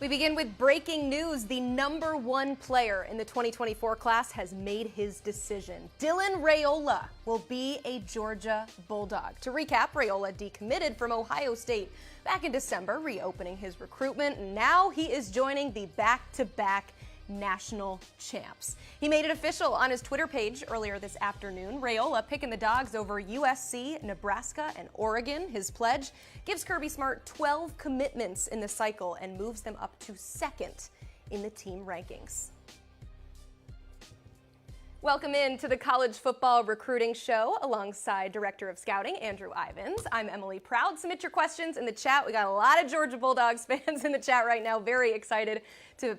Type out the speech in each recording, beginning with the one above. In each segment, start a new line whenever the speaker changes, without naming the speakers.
We begin with breaking news. The number one player in the 2024 class has made his decision. Dylan Raiola will be a Georgia Bulldog. To recap, Raiola decommitted from Ohio State back in December, reopening his recruitment, and now he is joining the back-to-back national champs. He made it official on his Twitter page earlier this afternoon. Raiola picking the Dogs over USC, Nebraska, and Oregon. His pledge gives Kirby Smart 12 commitments in the cycle and moves them up to second in the team rankings. Welcome in to the College Football Recruiting Show alongside Director of Scouting, Andrew Ivins. I'm Emily Proud. Submit your questions in the chat. We got a lot of Georgia Bulldogs fans in the chat right now. Very excited to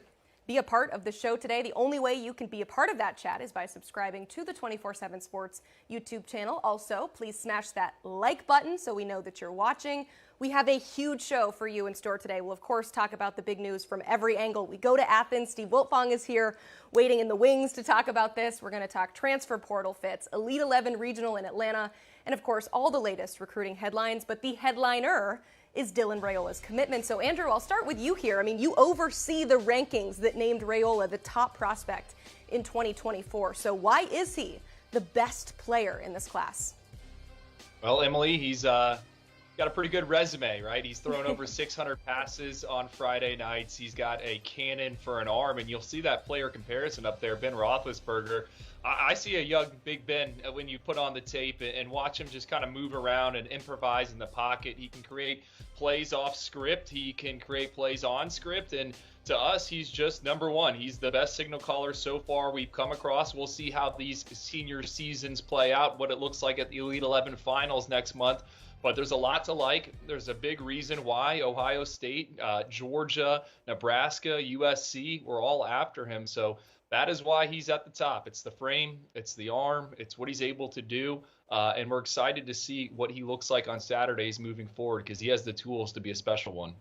be a part of the show today. The only way you can be a part of that chat is by subscribing to the 24/7 Sports YouTube channel. Also, please smash that like button so we know that you're watching. We have a huge show for you in store today. We'll, of course, talk about the big news from every angle. We go to Athens. Steve Wiltfong is here waiting in the wings to talk about this. We're going to talk transfer portal fits, Elite 11 regional in Atlanta, and, of course, all the latest recruiting headlines. But the headliner is Dylan Raiola's commitment. So, Andrew, I'll start with you here. I mean, you oversee the rankings that named Raiola the top prospect in 2024. So why is he the best player in this class?
Well, Emily, he's got a pretty good resume, right? He's thrown over 600 passes on Friday nights. He's got a cannon for an arm, and you'll see that player comparison up there, Ben Roethlisberger. I see a young Big Ben when you put on the tape and watch him just kind of move around and improvise in the pocket. He can create plays off script. He can create plays on script. And to us, he's just number one. He's the best signal caller so far we've come across. We'll see how these senior seasons play out, what it looks like at the Elite 11 finals next month. But there's a lot to like. There's a big reason why Ohio State, Georgia, Nebraska, USC, we're all after him. So that is why he's at the top. It's the frame, it's the arm, it's what he's able to do. And we're excited to see what he looks like on Saturdays moving forward because he has the tools to be a special one.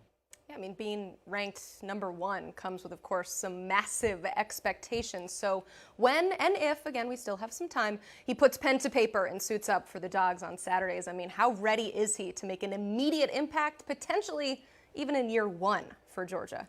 Yeah, I mean, being ranked number one comes with, of course, some massive expectations. So when and if, again, we still have some time, he puts pen to paper and suits up for the Dogs on Saturdays, I mean, how ready is he to make an immediate impact, potentially even in year one for Georgia?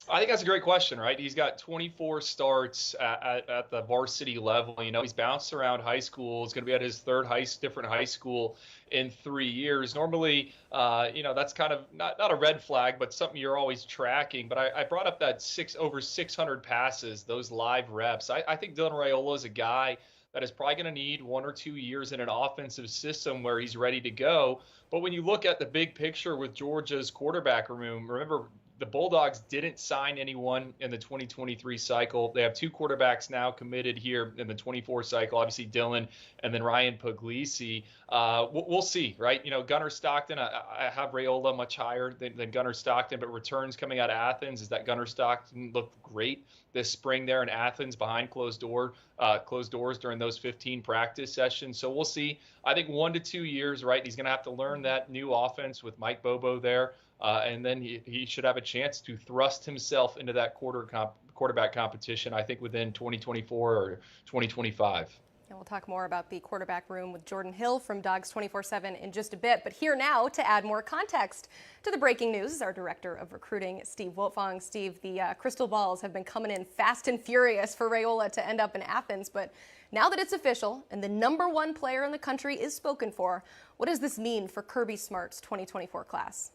I think that's a great question, right? He's got 24 starts at the varsity level. You know, he's bounced around high school. He's going to be at his third different high school in 3 years. Normally, that's kind of not a red flag, but something you're always tracking. But I brought up that over 600 passes, those live reps. I think Dylan Raiola is a guy that is probably going to need 1 or 2 years in an offensive system where he's ready to go. But when you look at the big picture with Georgia's quarterback room, remember, the Bulldogs didn't sign anyone in the 2023 cycle. They have 2 quarterbacks now committed here in the 24 cycle, obviously Dylan and then Ryan Puglisi. We'll see, right? You know, Gunnar Stockton, I have Raiola much higher than Gunnar Stockton, but returns coming out of Athens is that Gunnar Stockton looked great this spring there in Athens behind closed doors during those 15 practice sessions. So we'll see. I think 1 to 2 years, right? He's going to have to learn that new offense with Mike Bobo there. And then he should have a chance to thrust himself into that quarterback competition, I think, within 2024 or 2025.
And we'll talk more about the quarterback room with Jordan Hill from Dogs 24/7 in just a bit. But here now to add more context to the breaking news is our Director of Recruiting, Steve Wiltfong. Steve, the crystal balls have been coming in fast and furious for Raiola to end up in Athens. But now that it's official and the number one player in the country is spoken for, what does this mean for Kirby Smart's 2024 class?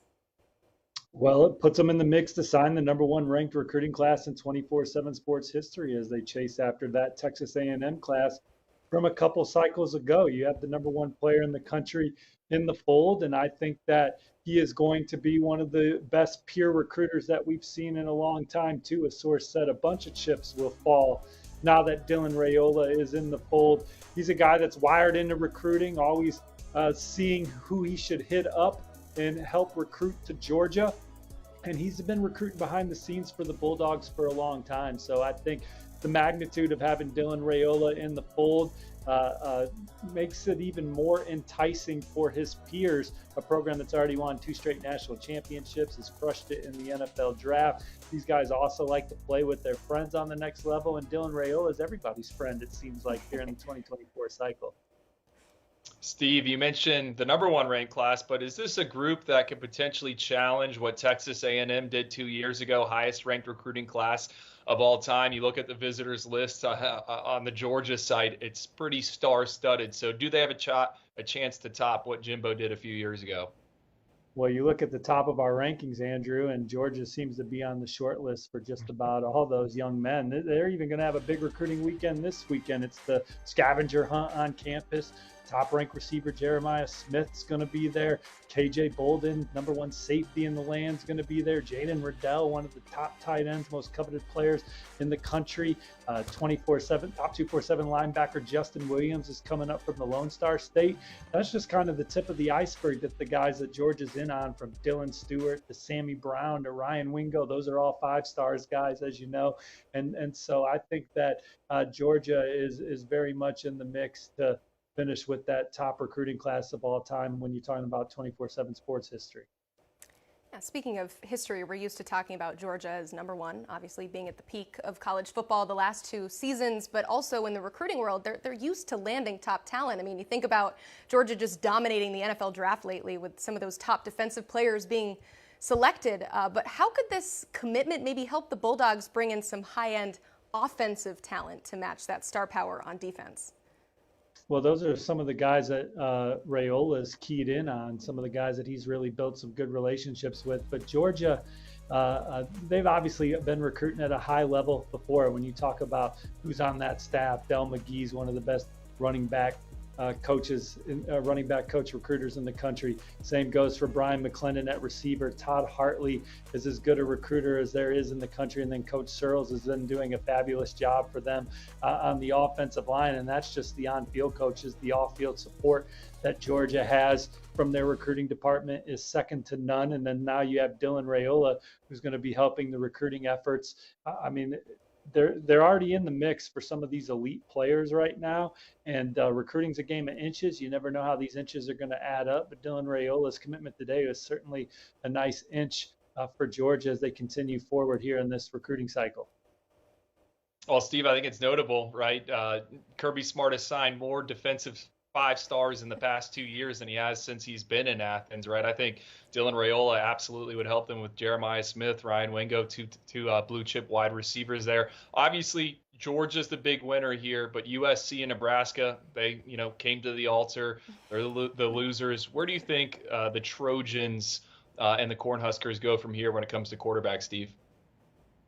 Well, it puts them in the mix to sign the number one ranked recruiting class in 24/7 sports history as they chase after that Texas A&M class from a couple cycles ago. You have the number one player in the country in the fold, and I think that he is going to be one of the best peer recruiters that we've seen in a long time, too. A source said a bunch of chips will fall now that Dylan Raiola is in the fold. He's a guy that's wired into recruiting, always seeing who he should hit up and help recruit to Georgia. And he's been recruiting behind the scenes for the Bulldogs for a long time. So I think the magnitude of having Dylan Raiola in the fold makes it even more enticing for his peers. A program that's already won 2 straight national championships, has crushed it in the NFL draft. These guys also like to play with their friends on the next level. And Dylan Raiola is everybody's friend, it seems like, here in the 2024 cycle.
Steve, you mentioned the number one ranked class, but is this a group that could potentially challenge what Texas A&M did 2 years ago, highest ranked recruiting class of all time? You look at the visitors list on the Georgia site, it's pretty star-studded. So do they have a chance to top what Jimbo did a few years ago?
Well, you look at the top of our rankings, Andrew, and Georgia seems to be on the short list for just about all those young men. They're even going to have a big recruiting weekend this weekend. It's the scavenger hunt on campus. Top-ranked receiver Jeremiah Smith's going to be there. KJ Bolden, number one safety in the land, is going to be there. Jaden Riddell, one of the top tight ends, most coveted players in the country. 24/7, top 247 linebacker Justin Williams is coming up from the Lone Star State. That's just kind of the tip of the iceberg that the guys that Georgia's in on, from Dylan Stewart to Sammy Brown to Ryan Wingo. Those are all 5-stars guys, as you know. And so I think that Georgia is very much in the mix to finish with that top recruiting class of all time when you're talking about 24/7 sports history.
Yeah, speaking of history, we're used to talking about Georgia as number one, obviously being at the peak of college football the last 2 seasons, but also in the recruiting world, they're used to landing top talent. I mean, you think about Georgia just dominating the NFL draft lately with some of those top defensive players being selected. But how could this commitment maybe help the Bulldogs bring in some high-end offensive talent to match that star power on defense?
Well, those are some of the guys that Raiola's keyed in on, some of the guys that he's really built some good relationships with. But Georgia, they've obviously been recruiting at a high level before. When you talk about who's on that staff, Del McGee's one of the best running back running back coach recruiters in the country. Same goes for Brian McClendon at receiver. Todd Hartley is as good a recruiter as there is in the country. And then Coach Searles has been doing a fabulous job for them on the offensive line. And that's just the on-field coaches. The off-field support that Georgia has from their recruiting department is second to none. And then now you have Dylan Raiola, who's going to be helping the recruiting efforts. I mean, they're already in the mix for some of these elite players right now, and recruiting's a game of inches. You never know how these inches are going to add up, but Dylan Raiola's commitment today is certainly a nice inch for Georgia as they continue forward here in this recruiting cycle.
Well, Steve, I think it's notable, right? Kirby Smart has signed more defensive 5-stars in the past 2 years than he has since he's been in Athens, right? I think Dylan Raiola absolutely would help them with Jeremiah Smith, Ryan Wingo, two blue chip wide receivers there. Obviously, Georgia's the big winner here, but USC and Nebraska, they came to the altar. They're the losers. Where do you think the Trojans and the Cornhuskers go from here when it comes to quarterback, Steve?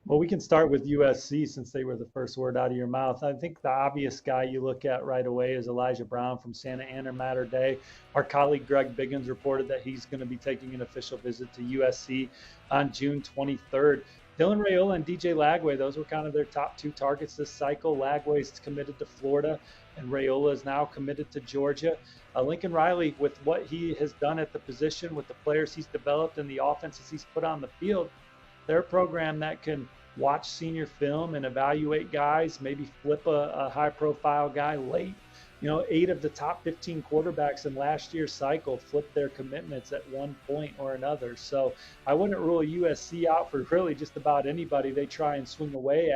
Well, we can start with USC since they were the first word out of your mouth. I think the obvious guy you look at right away is Elijah Brown from Santa Ana Mater Dei. Our colleague Greg Biggins reported that he's going to be taking an official visit to USC on June 23rd. Dylan Raiola and DJ Lagway, those were kind of their top 2 targets this cycle. Lagway's committed to Florida, and Raiola is now committed to Georgia. Lincoln Riley, with what he has done at the position, with the players he's developed and the offenses he's put on the field, they're a program that can watch senior film and evaluate guys, maybe flip a high-profile guy late. 8 of the top 15 quarterbacks in last year's cycle flipped their commitments at one point or another. So I wouldn't rule USC out for really just about anybody they try and swing away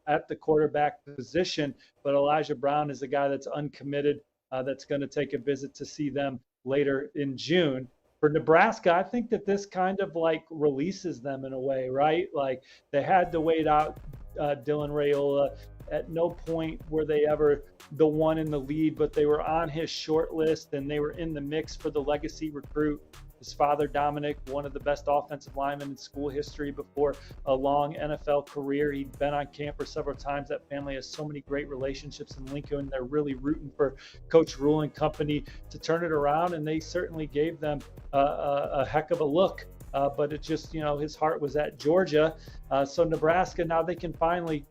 at the quarterback position. But Elijah Brown is a guy that's uncommitted, that's going to take a visit to see them later in June. For Nebraska, I think that this kind of like releases them in a way, right? Like they had to wait out Dylan Raiola. At no point were they ever the one in the lead, but they were on his short list and they were in the mix for the legacy recruit. His father, Dominic, one of the best offensive linemen in school history before a long NFL career. He'd been on campus several times. That family has so many great relationships in Lincoln. They're really rooting for Coach Rule and company to turn it around, and they certainly gave them a heck of a look. But it just, his heart was at Georgia. So Nebraska, now they can finally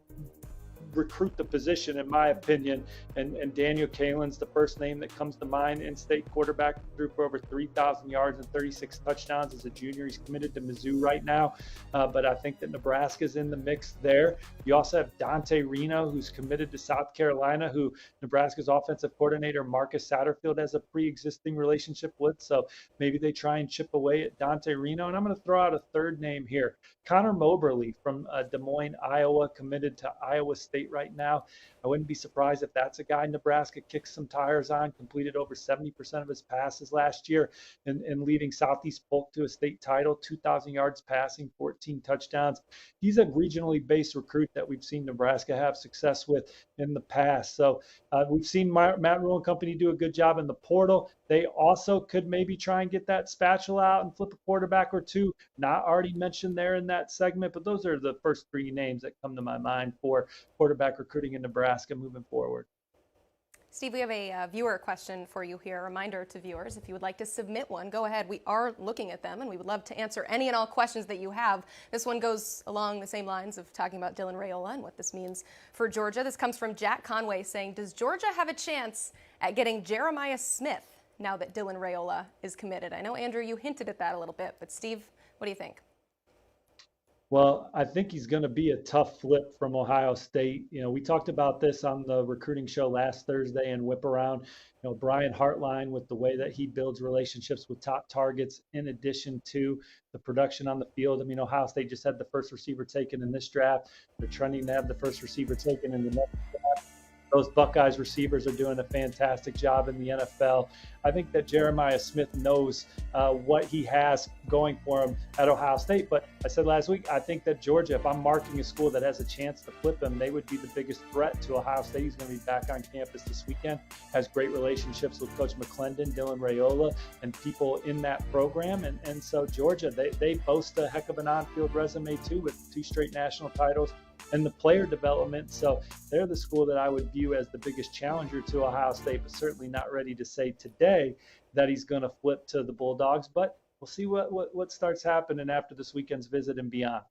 recruit the position, in my opinion. And Daniel Kaelin's the first name that comes to mind. In-state quarterback, threw for over 3,000 yards and 36 touchdowns as a junior. He's committed to Mizzou right now. But I think that Nebraska's in the mix there. You also have Dante Reno, who's committed to South Carolina, who Nebraska's offensive coordinator, Marcus Satterfield, has a pre-existing relationship with. So maybe they try and chip away at Dante Reno. And I'm going to throw out a third name here. Connor Moberly from Des Moines, Iowa, committed to Iowa State State right now. I wouldn't be surprised if that's a guy Nebraska kicks some tires on, completed over 70% of his passes last year and leading Southeast Polk to a state title, 2,000 yards passing, 14 touchdowns. He's a regionally based recruit that we've seen Nebraska have success with in the past. So we've seen Matt Rule and company do a good job in the portal. They also could maybe try and get that spatula out and flip a quarterback or two. Not already mentioned there in that segment, but those are the first three names that come to my mind for quarterback recruiting in Nebraska moving forward.
Steve, we have a viewer question for you here. A reminder to viewers, if you would like to submit one, go ahead. We are looking at them, and we would love to answer any and all questions that you have. This one goes along the same lines of talking about Dylan Raiola and what this means for Georgia. This comes from Jack Conway saying, does Georgia have a chance at getting Jeremiah Smith now that Dylan Raiola is committed? I know, Andrew, you hinted at that a little bit, but Steve, what do you think?
Well, I think he's going to be a tough flip from Ohio State. We talked about this on the recruiting show last Thursday in Whiparound. Brian Hartline, with the way that he builds relationships with top targets in addition to the production on the field. I mean, Ohio State just had the first receiver taken in this draft. They're trending to have the first receiver taken in the next draft. Those Buckeyes receivers are doing a fantastic job in the NFL. I think that Jeremiah Smith knows what he has going for him at Ohio State. But I said last week, I think that Georgia, if I'm marking a school that has a chance to flip him, they would be the biggest threat to Ohio State. He's going to be back on campus this weekend, has great relationships with Coach McClendon, Dylan Raiola, and people in that program. And so Georgia, they boast a heck of an on-field resume too, with 2 straight national titles and the player development. So they're the school that I would view as the biggest challenger to Ohio State, but certainly not ready to say today that he's going to flip to the Bulldogs. But we'll see what starts happening after this weekend's visit and beyond.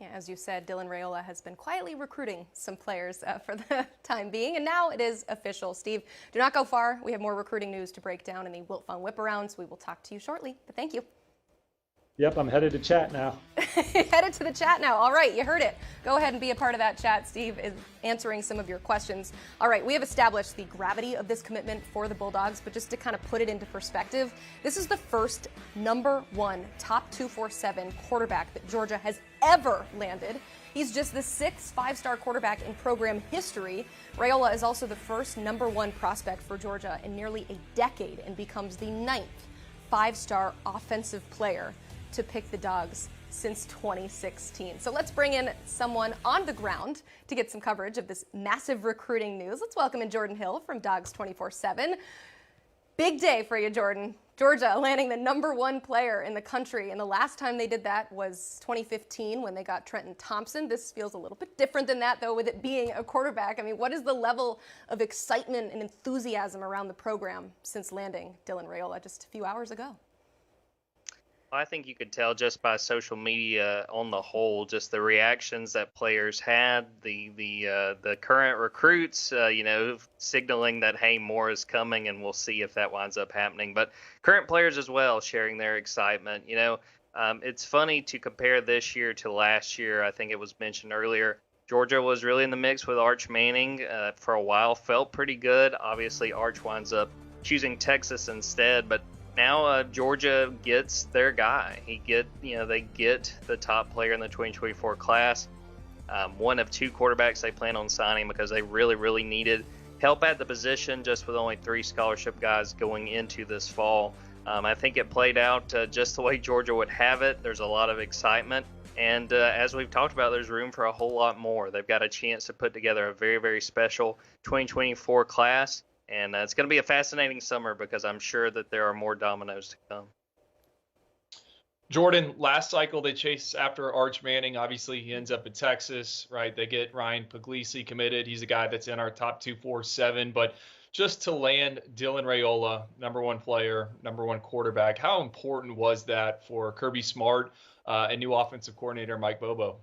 Yeah, as you said, Dylan Raiola has been quietly recruiting some players for the time being, and now it is official. Steve, do not go far. We have more recruiting news to break down in the Wiltfong Whiparound, so we will talk to you shortly. But thank you.
Yep, I'm headed to chat now.
Headed to the chat now. All right, you heard it. Go ahead and be a part of that chat. Steve is answering some of your questions. All right, we have established the gravity of this commitment for the Bulldogs, but just to kind of put it into perspective, this is the first #1 top 247 quarterback that Georgia has ever landed. He's just the 6th 5-star quarterback in program history. Raiola is also the first #1 prospect for Georgia in nearly a decade and becomes the 9th 5-star offensive player to pick the Dogs since 2016. So let's bring in someone on the ground to get some coverage of this massive recruiting news. Let's welcome in Jordan Hill from Dogs 24/7. Big day for you, Jordan. Georgia landing the #1 player in the country, and the last time they did that was 2015 when they got Trenton Thompson. This feels a little bit different than that, though, with it being a quarterback. I mean, what is the level of excitement and enthusiasm around the program since landing Dylan Raiola just a few hours ago?
I think you could tell just by social media on the whole, just the reactions that players had, the current recruits, signaling that, hey, more is coming, and we'll see if that winds up happening. But current players as well sharing their excitement. It's funny to compare this year to last year. I think it was mentioned earlier. Georgia was really in the mix with Arch Manning for a while, felt pretty good. Obviously, Arch winds up choosing Texas instead, but now Georgia gets their guy. They get the top player in the 2024 class. One of 2 quarterbacks they plan on signing because they really, really needed help at the position, just with only 3 scholarship guys going into this fall. I think it played out just the way Georgia would have it. There's a lot of excitement. And as we've talked about, there's room for a whole lot more. They've got a chance to put together a very, very special 2024 class. And it's going to be a fascinating summer because I'm sure that there are more dominoes to come.
Jordan, last cycle they chased after Arch Manning. Obviously, he ends up in Texas, right? They get Ryan Puglisi committed. He's a guy that's in our top 247. But just to land Dylan Raiola, #1 player, #1 quarterback, how important was that for Kirby Smart and new offensive coordinator Mike Bobo?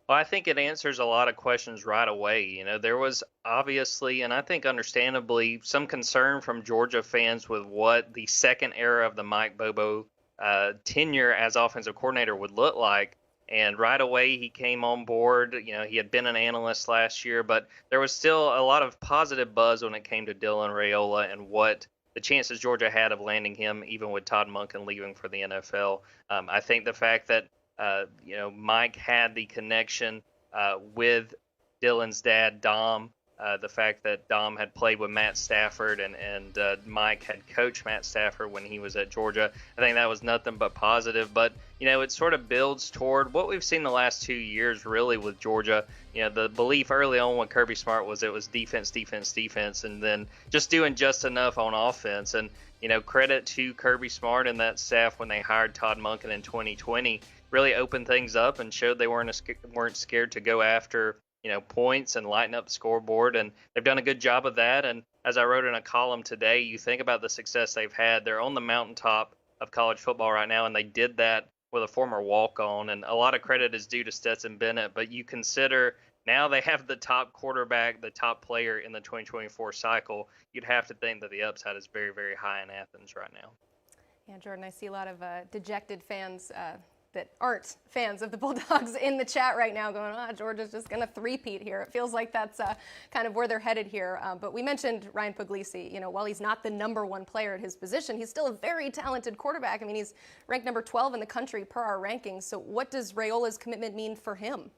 Well, I think it answers a lot of questions right away. There was obviously, and I think understandably, some concern from Georgia fans with what the second era of the Mike Bobo tenure as offensive coordinator would look like. And right away, he came on board. He had been an analyst last year, but there was still a lot of positive buzz when it came to Dylan Raiola and what the chances Georgia had of landing him, even with Todd Monken leaving for the NFL. I think the fact that Mike had the connection with Dylan's dad, Dom. The fact that Dom had played with Matt Stafford and Mike had coached Matt Stafford when he was at Georgia. I think that was nothing but positive. But, it sort of builds toward what we've seen the last 2 years really with Georgia. The belief early on with Kirby Smart was it was defense, defense, defense, and then just doing just enough on offense. And, credit to Kirby Smart and that staff when they hired Todd Monken in 2020, really opened things up and showed they weren't scared to go after points and lighten up the scoreboard, and they've done a good job of that. And as I wrote in a column today, you think about the success they've had. They're on the mountaintop of college football right now, and they did that with a former walk-on, and a lot of credit is due to Stetson Bennett, but you consider now they have the top quarterback, the top player in the 2024 cycle. You'd have to think that the upside is very, very high in Athens right now.
Yeah, Jordan, I see a lot of dejected fans that aren't fans of the Bulldogs in the chat right now going, Georgia's just going to three-peat here. It feels like that's kind of where they're headed here. But we mentioned Ryan Puglisi. While he's not the number one player at his position, he's still a very talented quarterback. I mean, he's ranked number 12 in the country per our rankings. So what does Raiola's commitment mean for him?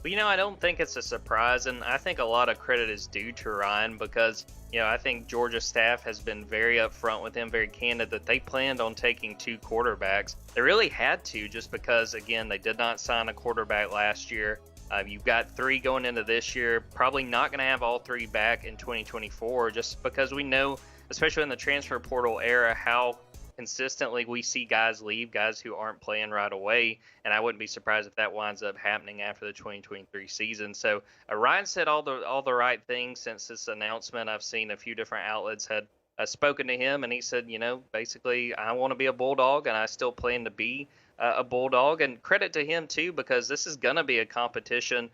Well, I don't think it's a surprise, and I think a lot of credit is due to Ryan because, I think Georgia staff has been very upfront with him, very candid that they planned on taking 2 quarterbacks. They really had to just because, again, they did not sign a quarterback last year. You've got 3 going into this year, probably not going to have all 3 back in 2024 just because we know, especially in the transfer portal era, how consistently we see guys leave, guys who aren't playing right away, and I wouldn't be surprised if that winds up happening after the 2023 season. So Ryan said all the right things since this announcement. I've seen a few different outlets had spoken to him, and he said, basically, I want to be a Bulldog, and I still plan to be a Bulldog. And credit to him, too, because this is going to be a competition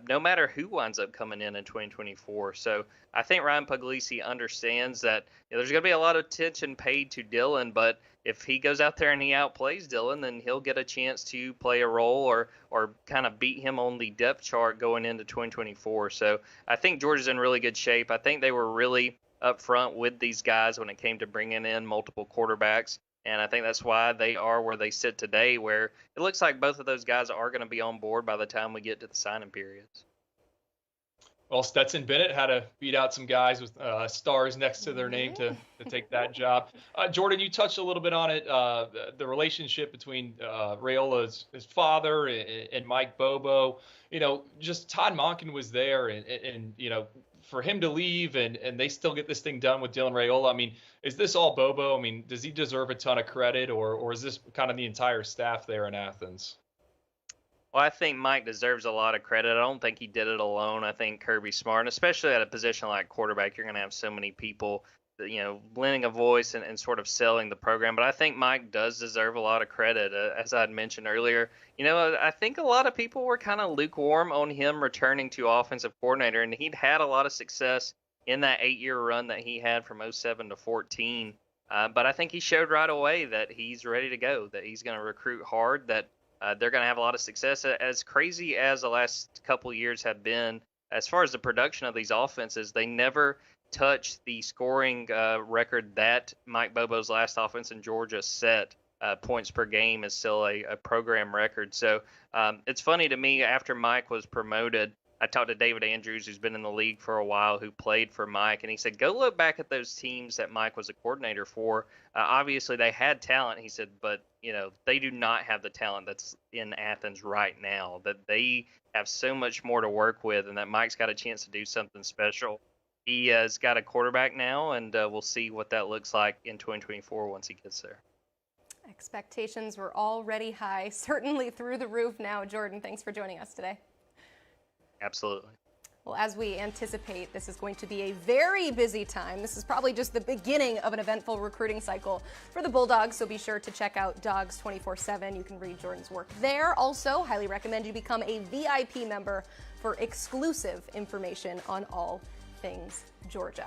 no matter who winds up coming in 2024. So I think Ryan Puglisi understands that there's going to be a lot of attention paid to Dylan, but if he goes out there and he outplays Dylan, then he'll get a chance to play a role or kind of beat him on the depth chart going into 2024. So I think Georgia's in really good shape. I think they were really up front with these guys when it came to bringing in multiple quarterbacks. And I think that's why they are where they sit today, where it looks like both of those guys are going to be on board by the time we get to the signing periods.
Well, Stetson Bennett had to beat out some guys with stars next to their name to take that job. Jordan, you touched a little bit on it, the relationship between Raiola's his father and Mike Bobo. Just Todd Monken was there, and for him to leave and they still get this thing done with Dylan Raiola. I mean, is this all Bobo? I mean, does he deserve a ton of credit, or is this kind of the entire staff there in Athens?
Well, I think Mike deserves a lot of credit. I don't think he did it alone. I think Kirby Smart, and especially at a position like quarterback, you're going to have so many people, lending a voice and sort of selling the program. But I think Mike does deserve a lot of credit. As I had mentioned earlier, I think a lot of people were kind of lukewarm on him returning to offensive coordinator, and he'd had a lot of success in that 8-year run that he had from 07 to 14. But I think he showed right away that he's ready to go, that he's going to recruit hard, that they're going to have a lot of success. As crazy as the last couple of years have been, as far as the production of these offenses, they never touched the scoring record that Mike Bobo's last offense in Georgia set. Points per game is still a program record. So it's funny to me, after Mike was promoted, I talked to David Andrews, who's been in the league for a while, who played for Mike, and he said, go look back at those teams that Mike was a coordinator for. Obviously, they had talent, he said, but they do not have the talent that's in Athens right now, that they have so much more to work with, and that Mike's got a chance to do something special. He has got a quarterback now, and we'll see what that looks like in 2024 once he gets there.
Expectations were already high, certainly through the roof now. Jordan, thanks for joining us today.
Absolutely.
Well, as we anticipate, this is going to be a very busy time. This is probably just the beginning of an eventful recruiting cycle for the Bulldogs, so be sure to check out Dogs 24/7. You can read Jordan's work there. Also, highly recommend you become a VIP member for exclusive information on all things Georgia.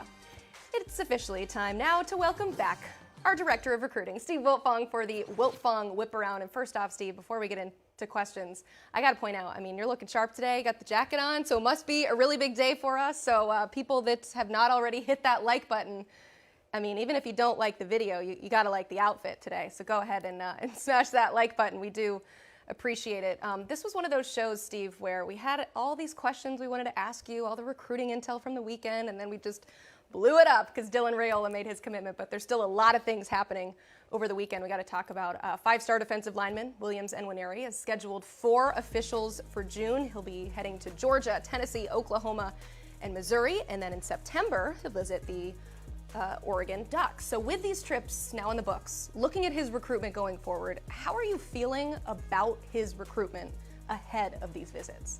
It's officially time now to welcome back our Director of Recruiting, Steve Wiltfong, for the Wiltfong Whiparound. And first off, Steve, before we get into questions, I got to point out, I mean, you're looking sharp today, got the jacket on, so it must be a really big day for us. So people that have not already hit that like button, I mean, even if you don't like the video, you got to like the outfit today. So go ahead and smash that like button. We do Appreciate it. This was one of those shows, Steve, where we had all these questions we wanted to ask you, all the recruiting intel from the weekend, and then we just blew it up because Dylan Raiola made his commitment. But there's still a lot of things happening over the weekend. We got to talk about five-star defensive lineman Williams Nwaneri has scheduled 4 officials for June. He'll be heading to Georgia, Tennessee, Oklahoma, and Missouri. And then in September, he'll visit the Oregon Ducks. So with these trips now in the books, looking at his recruitment going forward, how are you feeling about his recruitment ahead of these visits?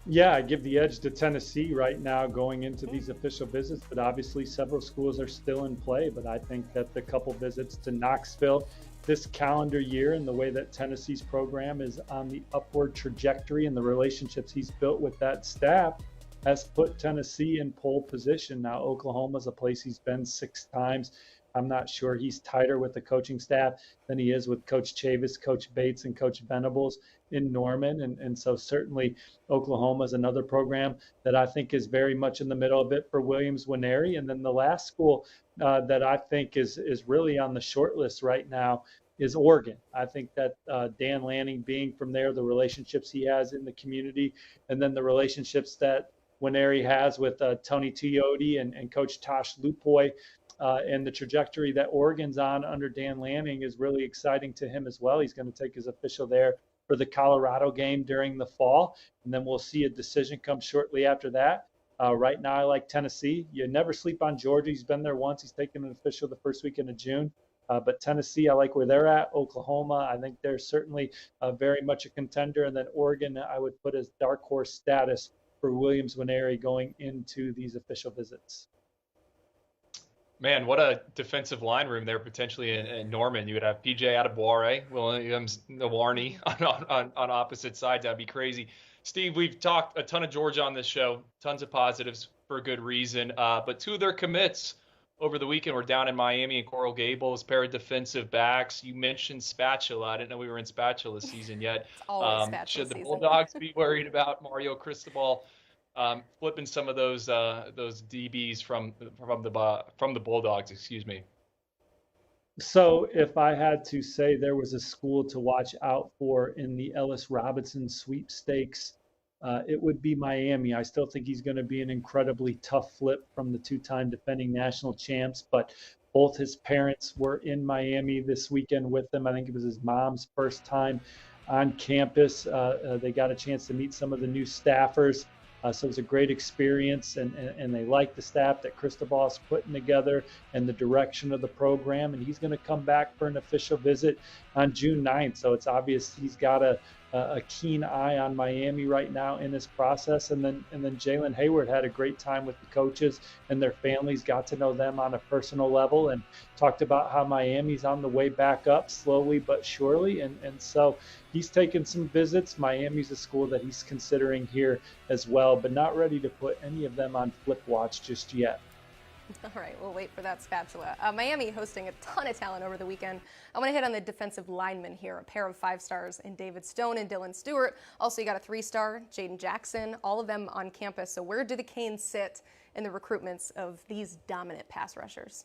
Yeah, I give the edge to Tennessee right now going into these official visits, but obviously several schools are still in play. But I think that the couple visits to Knoxville this calendar year and the way that Tennessee's program is on the upward trajectory and the relationships he's built with that staff has put Tennessee in pole position. Now, Oklahoma's a place he's been 6 times. I'm not sure he's tighter with the coaching staff than he is with Coach Chavis, Coach Bates, and Coach Venables in Norman. And so certainly Oklahoma is another program that I think is very much in the middle of it for Williams Nwaneri. And then the last school that I think is really on the short list right now is Oregon. I think that Dan Lanning being from there, the relationships he has in the community, and then the relationships that Nwaneri has with Tony Tuioti and Coach Tosh Lupoy, and the trajectory that Oregon's on under Dan Lanning is really exciting to him as well. He's going to take his official there for the Colorado game during the fall, and then we'll see a decision come shortly after that. Right now, I like Tennessee. You never sleep on Georgia. He's been there once. He's taken an official the first weekend of June. But Tennessee, I like where they're at. Oklahoma, I think they're certainly very much a contender. And then Oregon, I would put as dark horse status for Williams Nwaneri going into these official visits.
Man, what a defensive line room there potentially in Norman. You would have PJ Adebawore, Williams Nwaneri on opposite sides. That'd be crazy. Steve, we've talked a ton of Georgia on this show, tons of positives for a good reason. But 2 of their commits over the weekend were down in Miami and Coral Gables, pair of defensive backs. You mentioned Spatula. I didn't know we were in Spatula season yet.
It's always Spatula
should the
season.
Bulldogs be worried about Mario Cristobal flipping some of those DBs from the Bulldogs? Excuse me.
So if I had to say there was a school to watch out for in the Ellis Robinson sweepstakes, it would be Miami. I still think he's going to be an incredibly tough flip from the 2-time defending national champs, but both his parents were in Miami this weekend with him. I think it was his mom's first time on campus. They got a chance to meet some of the new staffers. So it was a great experience, and they like the staff that Cristobal's putting together and the direction of the program. And he's going to come back for an official visit on June 9th. So it's obvious he's got a keen eye on Miami right now in this process. And then Jalen Hayward had a great time with the coaches and their families, got to know them on a personal level, and talked about how Miami's on the way back up slowly but surely. And so he's taken some visits. Miami's a school that he's considering here as well, but not ready to put any of them on flip watch just yet.
All right, we'll wait for that spatula. Miami hosting a ton of talent over the weekend. I want to hit on the defensive linemen here, a pair of 5-stars in David Stone and Dylan Stewart. Also, you got a 3-star, Jaden Jackson, all of them on campus. So where do the Canes sit in the recruitments of these dominant pass rushers?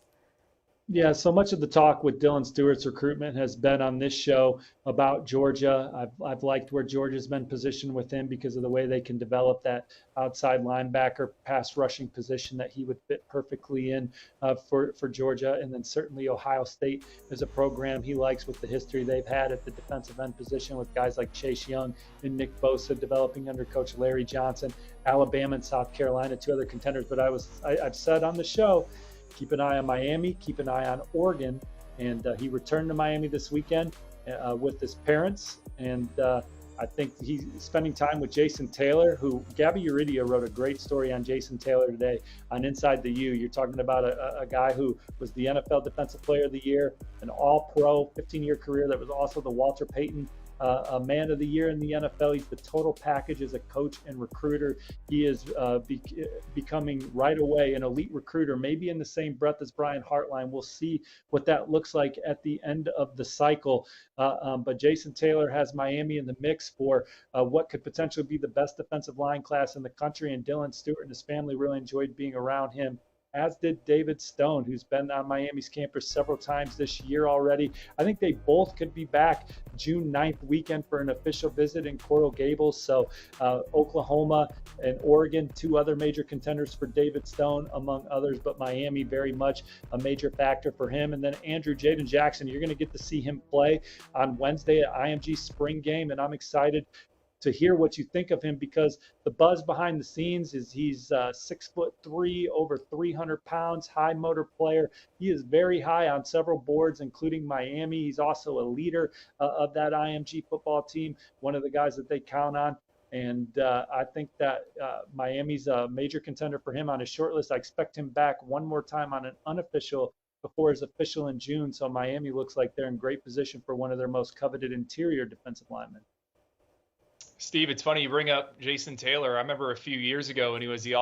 Yeah, so much of the talk with Dylan Stewart's recruitment has been on this show about Georgia. I've liked where Georgia's been positioned with him because of the way they can develop that outside linebacker pass rushing position that he would fit perfectly in for Georgia. And then certainly Ohio State is a program he likes with the history they've had at the defensive end position with guys like Chase Young and Nick Bosa developing under Coach Larry Johnson. Alabama and South Carolina, 2 other contenders. But I've said on the show, keep an eye on Miami, keep an eye on Oregon. And he returned to Miami this weekend with his parents. And I think he's spending time with Jason Taylor, who Gabby Uridia wrote a great story on Jason Taylor today on Inside the U. You're talking about a guy who was the NFL Defensive Player of the Year, an all-pro 15-year career that was also the Walter Payton a man of the year in the NFL. He's the total package as a coach and recruiter. He is becoming right away an elite recruiter, maybe in the same breath as Brian Hartline. We'll see what that looks like at the end of the cycle. But Jason Taylor has Miami in the mix for what could potentially be the best defensive line class in the country. And Dylan Stewart and his family really enjoyed being around him as did David Stone, who's been on Miami's campus several times this year already. I think they both could be back June 9th weekend for an official visit in Coral Gables. So Oklahoma and Oregon, two other major contenders for David Stone, among others, but Miami very much a major factor for him. And then Andrew Jaden Jackson, you're going to get to see him play on Wednesday at IMG Spring Game, and I'm excited to hear what you think of him, because the buzz behind the scenes is he's 6'3", over 300 pounds, high motor player. He is very high on several boards, including Miami. He's also a leader of that IMG football team, one of the guys that they count on. And I think that Miami's a major contender for him on his short list. I expect him back one more time on an unofficial before his official in June. So Miami looks like they're in great position for one of their most coveted interior defensive linemen.
Steve, it's funny you bring up Jason Taylor. I remember a few years ago when he was the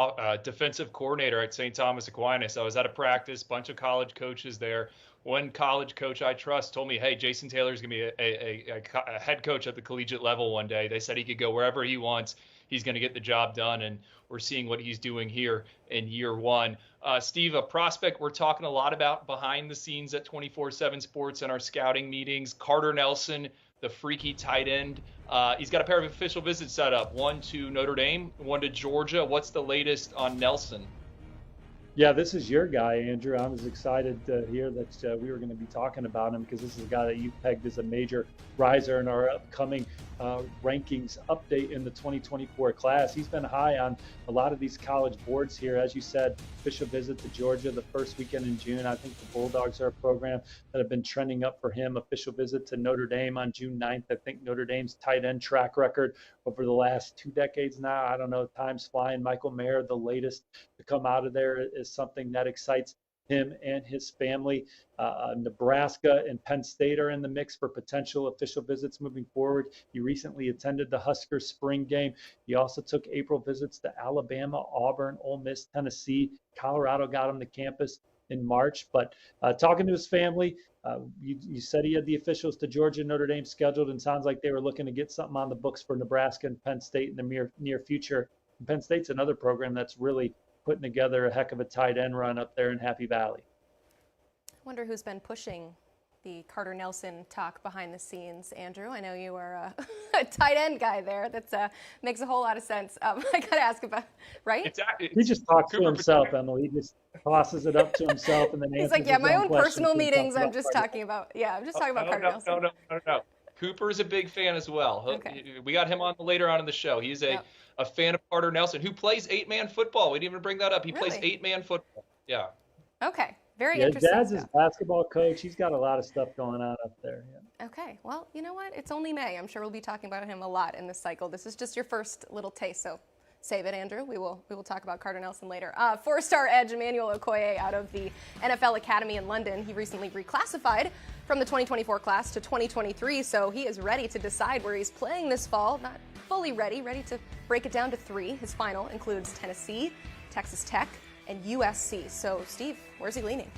defensive coordinator at St. Thomas Aquinas. I was at a practice, bunch of college coaches there. One college coach I trust told me, hey, Jason Taylor's going to be a head coach at the collegiate level one day. They said he could go wherever he wants. He's going to get the job done, and we're seeing what he's doing here in year one. Steve, a prospect we're talking a lot about behind the scenes at 24/7 Sports and our scouting meetings, Carter Nelson, the freaky tight end. He's got a pair of official visits set up, one to Notre Dame, one to Georgia. What's the latest on Nelson?
Yeah, this is your guy, Andrew. I was excited to hear that we were going to be talking about him, because this is a guy that you've pegged as a major riser in our upcoming rankings update in the 2024 class. He's been high on a lot of these college boards here. As you said, official visit to Georgia the first weekend in June. I think the Bulldogs are a program that have been trending up for him. Official visit to Notre Dame on June 9th. I think Notre Dame's tight end track record over the last 2 decades now, I don't know, time's flying. Michael Mayer, the latest to come out of there, is something that excites him and his family. Nebraska and Penn State are in the mix for potential official visits moving forward. He recently attended the Huskers spring game. He also took April visits to Alabama, Auburn, Ole Miss, Tennessee. Colorado got him to campus in March. But talking to his family, you said he had the officials to Georgia and Notre Dame scheduled, and sounds like they were looking to get something on the books for Nebraska and Penn State in the near future. And Penn State's another program that's really putting together a heck of a tight end run up there in Happy Valley.
I wonder who's been pushing the Carter Nelson talk behind the scenes. Andrew, I know you are a tight end guy there. That makes a whole lot of sense. I got to ask about, right?
He just talks to himself, Emily. He just tosses it up to himself and then
he's like, yeah, my own personal meetings. I'm just talking about, I'm just talking about Carter Nelson.
No. Cooper's a big fan as well. Okay. We got him on later on in the show. He's a fan of Carter Nelson, who plays 8-man football. We didn't even bring that up. He plays 8-man football. Yeah.
Okay. Very interesting.
Dad's his basketball coach. He's got a lot of stuff going on up there. Yeah.
Okay. Well, you know what? It's only May. I'm sure we'll be talking about him a lot in this cycle. This is just your first little taste, so save it, Andrew. We will talk about Carter Nelson later. 4-star edge Emmanuel Okoye out of the NFL Academy in London. He recently reclassified from the 2024 class to 2023, so he is ready to decide where he's playing this fall. Not fully ready to break it down to 3. His final includes Tennessee, Texas Tech, and USC. So, Steve, where's he leaning?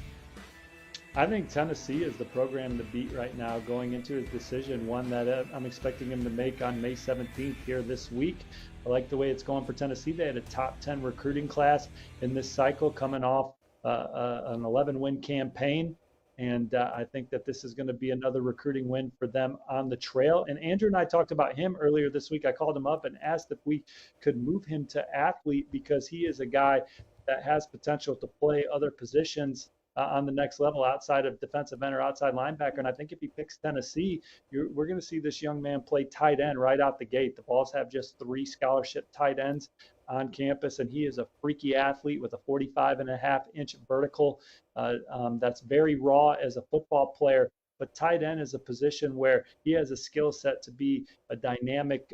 I think Tennessee is the program to beat right now going into his decision, one that I'm expecting him to make on May 17th here this week. I like the way it's going for Tennessee. They had a top 10 recruiting class in this cycle coming off an 11-win campaign. And I think that this is going to be another recruiting win for them on the trail. And Andrew and I talked about him earlier this week. I called him up and asked if we could move him to athlete, because he is a guy that has potential to play other positions on the next level outside of defensive end or outside linebacker. And I think if he picks Tennessee, we're going to see this young man play tight end right out the gate. The Vols have just 3 scholarship tight ends on campus, and he is a freaky athlete with a 45.5-inch vertical. That's very raw as a football player, but tight end is a position where he has a skill set to be a dynamic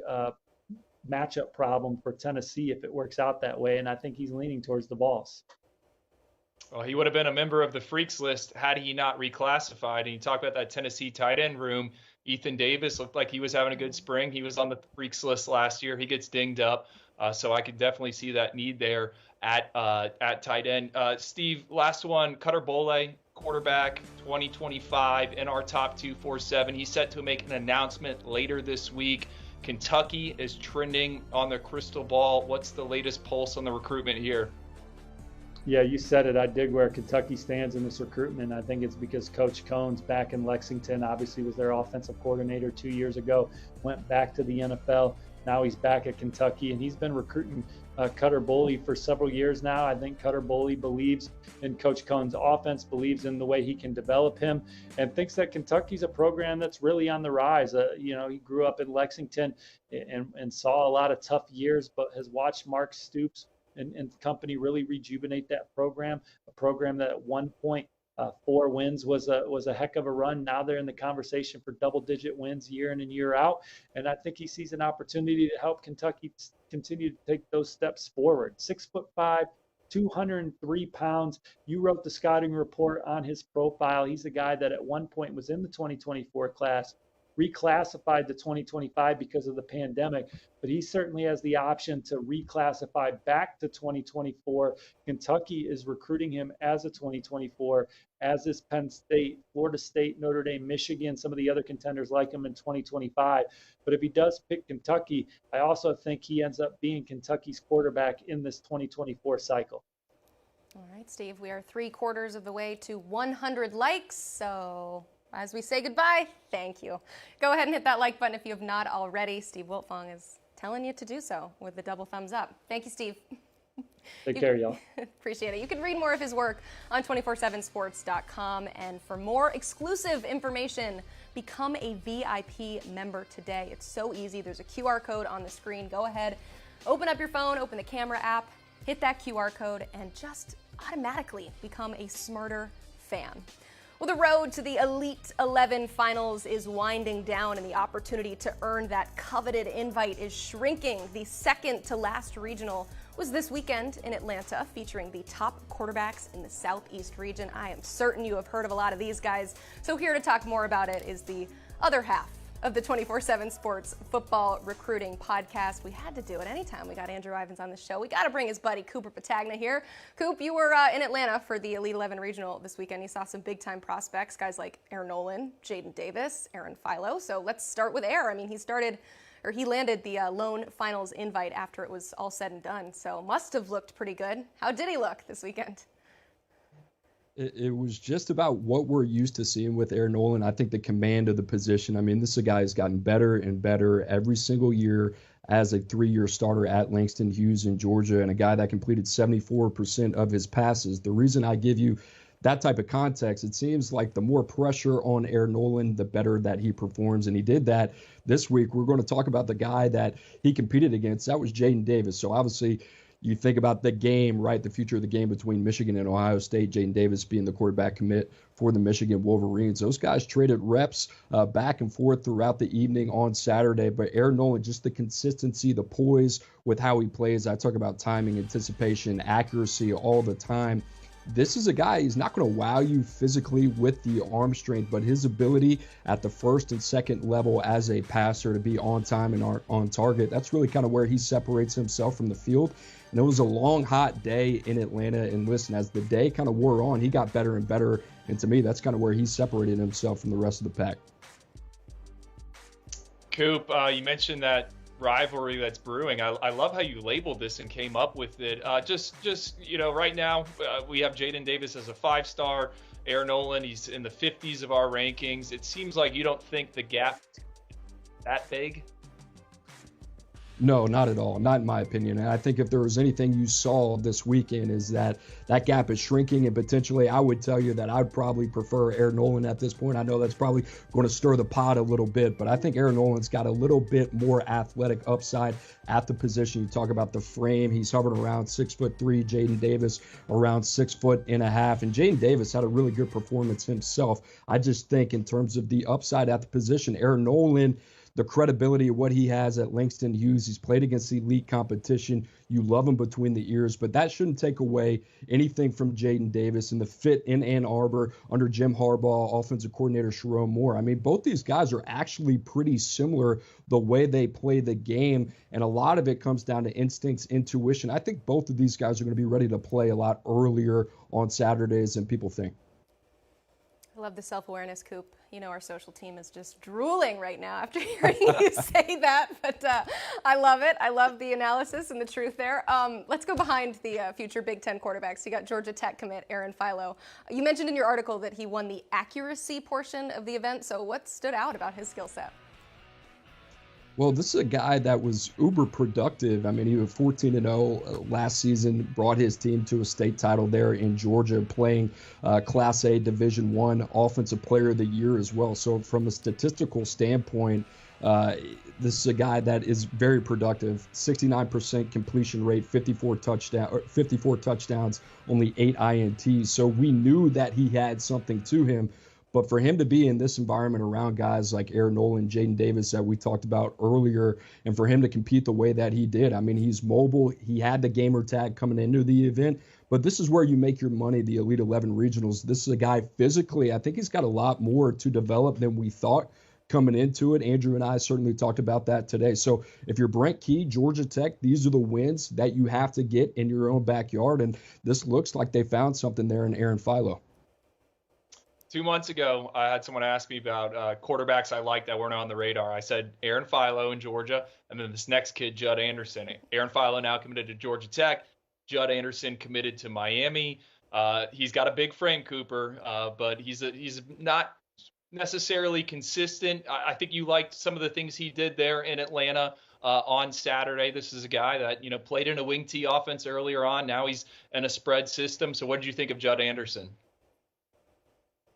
matchup problem for Tennessee if it works out that way, and I think he's leaning towards the Vols.
Well, he would have been a member of the Freaks list had he not reclassified. And you talk about that Tennessee tight end room. Ethan Davis looked like he was having a good spring. He was on the Freaks list last year. He gets dinged up. So I could definitely see that need there at tight end. Steve, last one, Cutter Bole, quarterback, 2025 in our top 247. He's set to make an announcement later this week. Kentucky is trending on their crystal ball. What's the latest pulse on the recruitment here?
Yeah, you said it. I dig where Kentucky stands in this recruitment. I think it's because Coach Cohn's back in Lexington, obviously was their offensive coordinator 2 years ago, went back to the NFL. Now he's back at Kentucky, and he's been recruiting Cutter Boley for several years now. I think Cutter Boley believes in Coach Cohn's offense, believes in the way he can develop him, and thinks that Kentucky's a program that's really on the rise. He grew up in Lexington and saw a lot of tough years, but has watched Mark Stoops and company really rejuvenate that program, a program that at one point 4 wins was a heck of a run. Now they're in the conversation for double-digit wins year in and year out, and I think he sees an opportunity to help Kentucky continue to take those steps forward. 6'5", 203 pounds. You wrote the scouting report on his profile. He's a guy that at one point was in the 2024 class, reclassified to 2025 because of the pandemic, but he certainly has the option to reclassify back to 2024. Kentucky is recruiting him as a 2024, as is Penn State, Florida State, Notre Dame, Michigan, some of the other contenders like him in 2025. But if he does pick Kentucky, I also think he ends up being Kentucky's quarterback in this 2024 cycle.
All right, Steve, we are 3/4 of the way to 100 likes, so as we say goodbye, thank you. Go ahead and hit that like button if you have not already. Steve Wiltfong is telling you to do so with the double thumbs up. Thank you, Steve.
Take care, y'all.
Appreciate it. You can read more of his work on 247sports.com. And for more exclusive information, become a VIP member today. It's so easy. There's a QR code on the screen. Go ahead, open up your phone, open the camera app, hit that QR code, and just automatically become a smarter fan. Well, the road to the Elite 11 finals is winding down, and the opportunity to earn that coveted invite is shrinking. The second to last regional was this weekend in Atlanta, featuring the top quarterbacks in the Southeast region. I am certain you have heard of a lot of these guys. So here to talk more about it is the other half of the 24/7 Sports Football Recruiting Podcast. We had to do it anytime we got Andrew Ivins on the show. We got to bring his buddy Cooper Petagna here. Coop, you were in Atlanta for the Elite 11 Regional this weekend. You saw some big-time prospects, guys like Air Noland, Jaden Davis, Aaron Philo. So let's start with Air. I mean, he landed the lone finals invite after it was all said and done. So must have looked pretty good. How did he look this weekend?
It was just about what we're used to seeing with Air Noland. I think the command of the position, I mean, this is a guy who's gotten better and better every single year as a 3-year starter at Langston Hughes in Georgia, and a guy that completed 74% of his passes. The reason I give you that type of context, it seems like the more pressure on Air Noland, the better that he performs. And he did that this week. We're going to talk about the guy that he competed against. That was Jaden Davis. So obviously, you think about the game, right? The future of the game between Michigan and Ohio State, Jaden Davis being the quarterback commit for the Michigan Wolverines. Those guys traded reps back and forth throughout the evening on Saturday. But Air Noland, just the consistency, the poise with how he plays. I talk about timing, anticipation, accuracy all the time. This is a guy, he's not going to wow you physically with the arm strength, but his ability at the first and second level as a passer to be on time and on target, that's really kind of where he separates himself from the field. And it was a long, hot day in Atlanta. And listen, as the day kind of wore on, he got better and better. And to me, that's kind of where he separated himself from the rest of the pack.
Coop, you mentioned that rivalry that's brewing. I love how you labeled this and came up with it. Just right now we have Jaden Davis as a 5-star. Air Noland, he's in the 50s of our rankings. It seems like you don't think the gap is that big.
No, not at all. Not in my opinion. And I think if there was anything you saw this weekend is that gap is shrinking, and potentially I would tell you that I'd probably prefer Air Noland at this point. I know that's probably going to stir the pot a little bit, but I think Air Noland's got a little bit more athletic upside at the position. You talk about the frame. He's hovering around 6'3". Jaden Davis around 6'1.5". And Jaden Davis had a really good performance himself. I just think in terms of the upside at the position, Air Noland, the credibility of what he has at Langston Hughes. He's played against elite competition. You love him between the ears, but that shouldn't take away anything from Jaden Davis and the fit in Ann Arbor under Jim Harbaugh, offensive coordinator Sharon Moore. I mean, both these guys are actually pretty similar the way they play the game, and a lot of it comes down to instincts, intuition. I think both of these guys are going to be ready to play a lot earlier on Saturdays than people think.
love the self-awareness, Coop. You know, our social team is just drooling right now after hearing you say that, but I love it. I love the analysis and the truth there. Let's go behind the future Big Ten quarterbacks. You got Georgia Tech commit Aaron Philo. You mentioned in your article that he won the accuracy portion of the event, so what stood out about his skill set?
Well, this is a guy that was uber productive. I mean, he was 14-0 last season, brought his team to a state title there in Georgia, playing Class A Division I Offensive Player of the Year as well. So from a statistical standpoint, this is a guy that is very productive. 69% completion rate, 54 touchdowns, only 8 INTs. So we knew that he had something to him. But for him to be in this environment around guys like Air Noland, Jaden Davis that we talked about earlier, and for him to compete the way that he did, I mean, he's mobile. He had the gamer tag coming into the event. But this is where you make your money, the Elite 11 regionals. This is a guy physically, I think he's got a lot more to develop than we thought coming into it. Andrew and I certainly talked about that today. So if you're Brent Key, Georgia Tech, these are the wins that you have to get in your own backyard. And this looks like they found something there in Aaron Philo.
2 months ago, I had someone ask me about quarterbacks I liked that weren't on the radar. I said Aaron Philo in Georgia, and then this next kid, Judd Anderson. Aaron Philo now committed to Georgia Tech. Judd Anderson committed to Miami. He's got a big frame, Cooper, but he's not necessarily consistent. I think you liked some of the things he did there in Atlanta on Saturday. This is a guy that played in a wing T offense earlier on. Now he's in a spread system. So what did you think of Judd Anderson?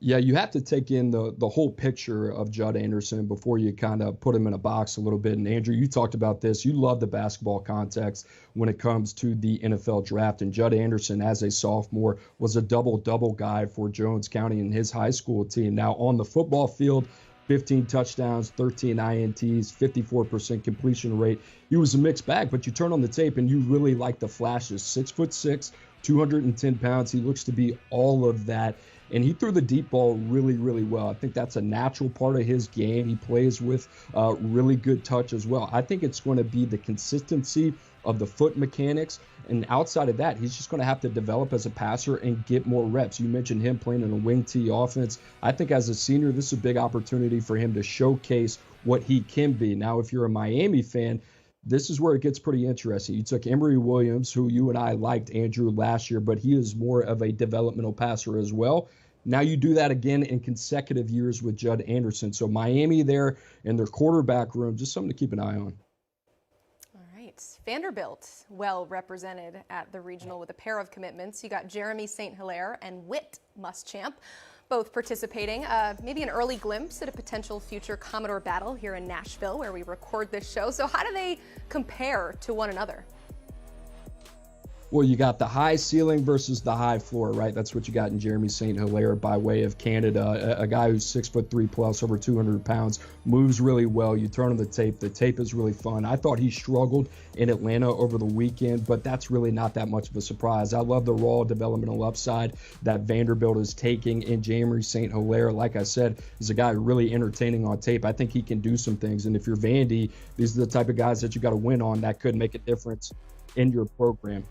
Yeah, you have to take in the whole picture of Judd Anderson before you kind of put him in a box a little bit. And Andrew, you talked about this. You love the basketball context when it comes to the NFL draft. And Judd Anderson, as a sophomore, was a double-double guy for Jones County and his high school team. Now, on the football field, 15 touchdowns, 13 INTs, 54% completion rate. He was a mixed bag, but you turn on the tape and you really like the flashes. 6'6", 210 pounds. He looks to be all of that. And he threw the deep ball really, really well. I think that's a natural part of his game. He plays with really good touch as well. I think it's going to be the consistency of the foot mechanics. And outside of that, he's just going to have to develop as a passer and get more reps. You mentioned him playing in a wing T offense. I think as a senior, this is a big opportunity for him to showcase what he can be. Now, if you're a Miami fan, this is where it gets pretty interesting. You took Emory Williams, who you and I liked, Andrew, last year, but he is more of a developmental passer as well. Now you do that again in consecutive years with Judd Anderson. So Miami there in their quarterback room, just something to keep an eye on.
All right. Vanderbilt, well represented at the regional with a pair of commitments. You got Jeremy St. Hilaire and Whit Muschamp, both participating. Maybe an early glimpse at a potential future Commodore battle here in Nashville, where we record this show. So how do they compare to one another?
Well, you got the high ceiling versus the high floor, right? That's what you got in Jeremy St. Hilaire by way of Canada, a guy who's 6'3" plus, over 200 pounds, moves really well. You turn on the tape is really fun. I thought he struggled in Atlanta over the weekend, but that's really not that much of a surprise. I love the raw developmental upside that Vanderbilt is taking in Jeremy St. Hilaire. Like I said, he's a guy really entertaining on tape. I think he can do some things. And if you're Vandy, these are the type of guys that you got to win on that could make a difference in your program.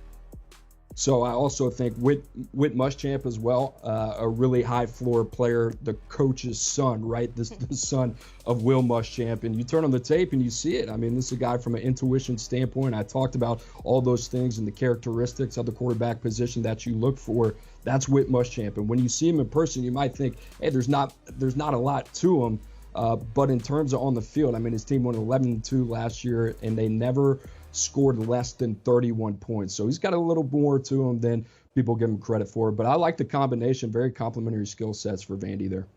So I also think Whit Muschamp as well, a really high floor player, the coach's son, right? The son of Will Muschamp. And you turn on the tape and you see it. I mean, this is a guy from an intuition standpoint. I talked about all those things and the characteristics of the quarterback position that you look for. That's Whit Muschamp. And when you see him in person, you might think, hey, there's not a lot to him. But in terms of on the field, I mean, his team won 11-2 last year, and they never scored less than 31 points. So he's got a little more to him than people give him credit for. But I like the combination, very complementary skill sets for Vandy there.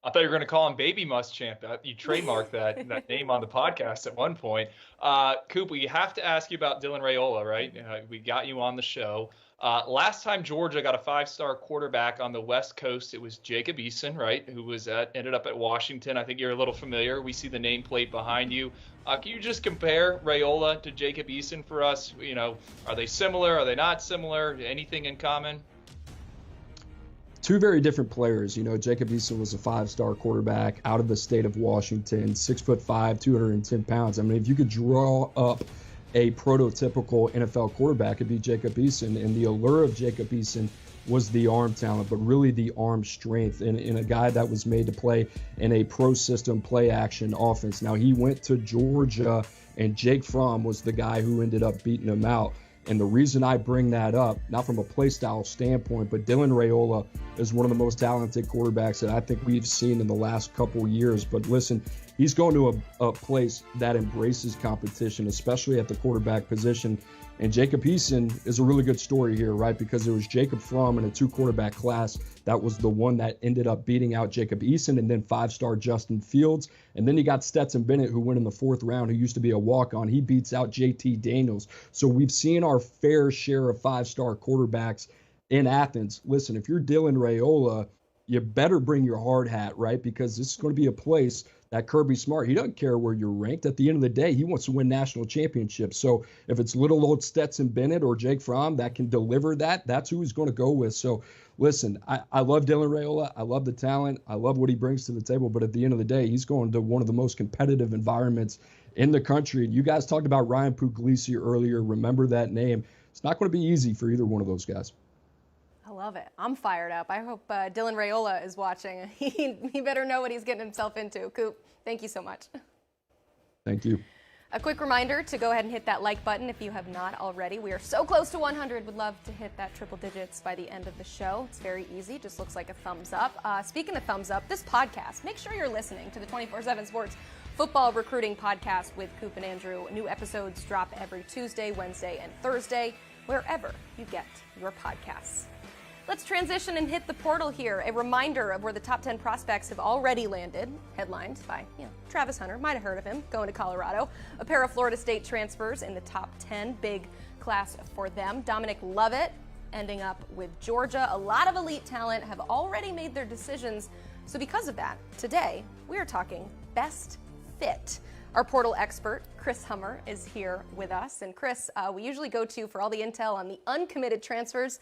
I thought you were going to call him Baby Muschamp. You trademarked that name on the podcast at one point. Coop, we have to ask you about Dylan Raiola, right? We got you on the show. Last time Georgia got a 5-star quarterback on the West Coast, it was Jacob Eason, right, who was ended up at Washington. I think you're a little familiar. We see the nameplate behind you. Can you just compare Raiola to Jacob Eason for us? Are they similar? Are they not similar? Anything in common?
Two very different players. Jacob Eason was a 5-star quarterback out of the state of Washington, 6'5", 210 pounds. I mean, if you could draw up a prototypical NFL quarterback, it'd be Jacob Eason. And the allure of Jacob Eason was the arm talent, but really the arm strength in a guy that was made to play in a pro system play action offense. Now, he went to Georgia, and Jake Fromm was the guy who ended up beating him out. And the reason I bring that up, not from a play style standpoint, but Dylan Raiola is one of the most talented quarterbacks that I think we've seen in the last couple years. But listen, he's going to a place that embraces competition, especially at the quarterback position. And Jacob Eason is a really good story here, right? Because it was Jacob Fromm in a 2-quarterback class that was the one that ended up beating out Jacob Eason, and then 5-star Justin Fields. And then you got Stetson Bennett, who went in the 4th round, who used to be a walk-on. He beats out JT Daniels. So we've seen our fair share of 5-star quarterbacks in Athens. Listen, if you're Dylan Raiola, you better bring your hard hat, right? Because this is going to be a place that Kirby Smart, he doesn't care where you're ranked. At the end of the day, he wants to win national championships. So if it's little old Stetson Bennett or Jake Fromm that can deliver that, that's who he's going to go with. So listen, I love Dylan Raiola. I love the talent. I love what he brings to the table. But at the end of the day, he's going to one of the most competitive environments in the country. You guys talked about Ryan Puglisi earlier. Remember that name. It's not going to be easy for either one of those guys.
I love it. I'm fired up. I hope Dylan Raiola is watching. He better know what he's getting himself into. Coop, thank you so much.
Thank you.
A quick reminder to go ahead and hit that like button if you have not already. We are so close to 100. Would love to hit that triple digits by the end of the show. It's very easy. Just looks like a thumbs up. Speaking of thumbs up, this podcast, make sure you're listening to the 24/7 Sports Football Recruiting Podcast with Coop and Andrew. New episodes drop every Tuesday, Wednesday, and Thursday, wherever you get your podcasts. Let's transition and hit the portal here. A reminder of where the top 10 prospects have already landed, headlined by Travis Hunter, might have heard of him, going to Colorado. A pair of Florida State transfers in the top 10, big class for them. Dominic Lovett ending up with Georgia. A lot of elite talent have already made their decisions. So because of that, today we are talking best fit. Our portal expert, Chris Hummer, is here with us. And Chris, we usually go to for all the intel on the uncommitted transfers,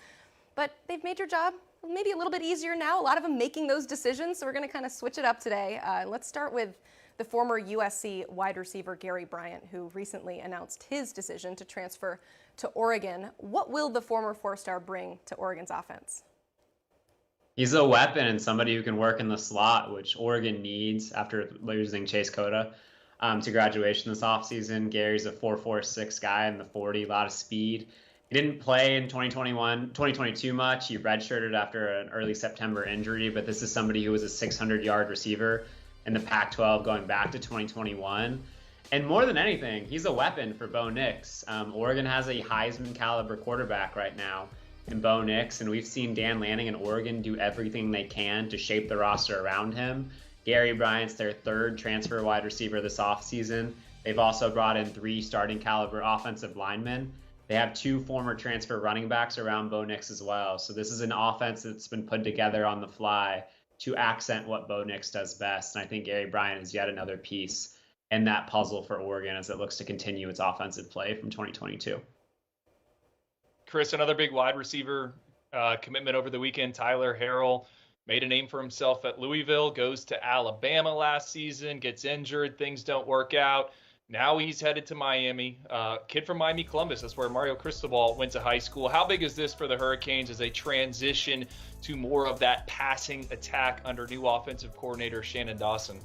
but they've made your job maybe a little bit easier now. A lot of them making those decisions, so we're going to kind of switch it up today. Let's start with the former USC wide receiver Gary Bryant, who recently announced his decision to transfer to Oregon. What will the former 4-star bring to Oregon's offense?
He's a weapon and somebody who can work in the slot, which Oregon needs after losing Chase Cota to graduation this offseason. Gary's a 4.46 guy in the 40, a lot of speed. He didn't play in 2022 much. He redshirted after an early September injury, but this is somebody who was a 600-yard receiver in the Pac-12 going back to 2021. And more than anything, he's a weapon for Bo Nix. Oregon has a Heisman caliber quarterback right now in Bo Nix, and we've seen Dan Lanning and Oregon do everything they can to shape the roster around him. Gary Bryant's their 3rd transfer wide receiver this offseason. They've also brought in 3 starting caliber offensive linemen. They have 2 former transfer running backs around Bo Nix as well. So this is an offense that's been put together on the fly to accent what Bo Nix does best. And I think Gary Bryant is yet another piece in that puzzle for Oregon as it looks to continue its offensive play from 2022.
Chris, another big wide receiver commitment over the weekend. Tyler Harrell made a name for himself at Louisville, goes to Alabama last season, gets injured, things don't work out. Now he's headed to Miami. Kid from Miami Columbus. That's where Mario Cristobal went to high school. How big is this for the Hurricanes as they transition to more of that passing attack under new offensive coordinator Shannon Dawson?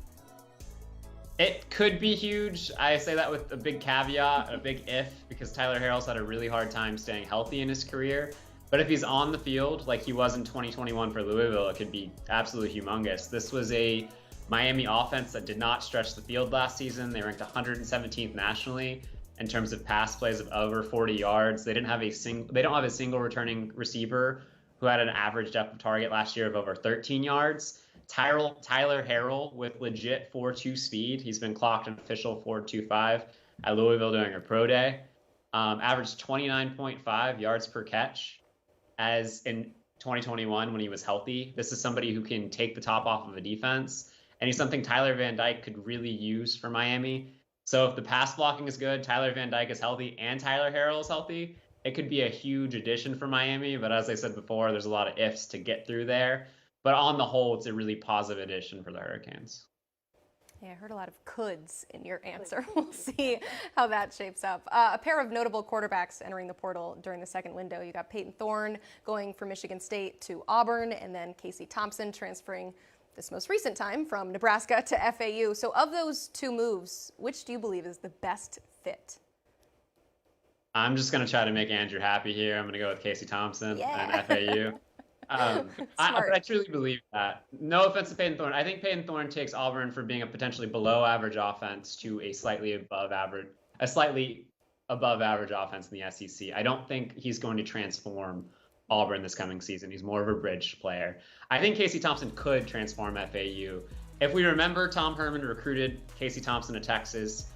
It could be huge. I say that with a big caveat, a big if, because Tyler Harrell's had a really hard time staying healthy in his career. But if he's on the field like he was in 2021 for Louisville, it could be absolutely humongous. This was a Miami offense that did not stretch the field last season. They ranked 117th nationally in terms of pass plays of over 40 yards. They don't have a single returning receiver who had an average depth of target last year of over 13 yards. Tyler Harrell with legit 4.2 speed. He's been clocked an official 4.25 at Louisville during a pro day. Averaged 29.5 yards per catch as in 2021 when he was healthy. This is somebody who can take the top off of a defense. And he's something Tyler Van Dyke could really use for Miami. So if the pass blocking is good, Tyler Van Dyke is healthy, and Tyler Harrell is healthy, it could be a huge addition for Miami. But as I said before, there's a lot of ifs to get through there. But on the whole, it's a really positive addition for the Hurricanes.
Yeah, I heard a lot of coulds in your answer. We'll see how that shapes up. A pair of notable quarterbacks entering the portal during the second window. You got Peyton Thorne going from Michigan State to Auburn, and then Casey Thompson transferring this most recent time from Nebraska to FAU. So of those two moves, which do you believe is the best fit?
I'm just going to try to make Andrew happy here. I'm going to go with Casey Thompson and FAU. But I truly believe that. No offense to Peyton Thorne. I think Peyton Thorne takes Auburn from being a potentially below average offense to a slightly above average offense in the SEC. I don't think he's going to transform Auburn this coming season. He's more of a bridge player. I think Casey Thompson could transform FAU. If we remember, Tom Herman recruited Casey Thompson to Texas.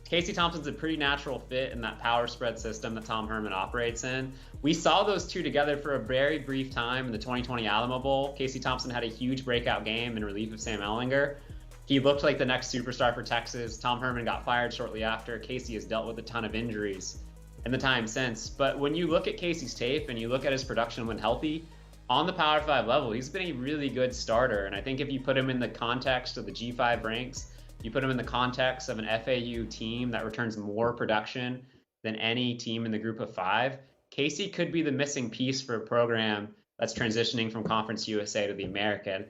Casey Thompson's a pretty natural fit in that power spread system that Tom Herman operates in. We saw those two together for a very brief time in the 2020 Alamo Bowl. Casey Thompson had a huge breakout game in relief of Sam Ehlinger. He looked like the next superstar for Texas. Tom Herman got fired shortly after. Casey has dealt with a ton of injuries in the time since. But when you look at Casey's tape and you look at his production when healthy, on the Power 5 level, he's been a really good starter. And I think if you put him in the context of the G5 ranks, you put him in the context of an FAU team that returns more production than any team in the group of 5, Casey could be the missing piece for a program that's transitioning from Conference USA to the American.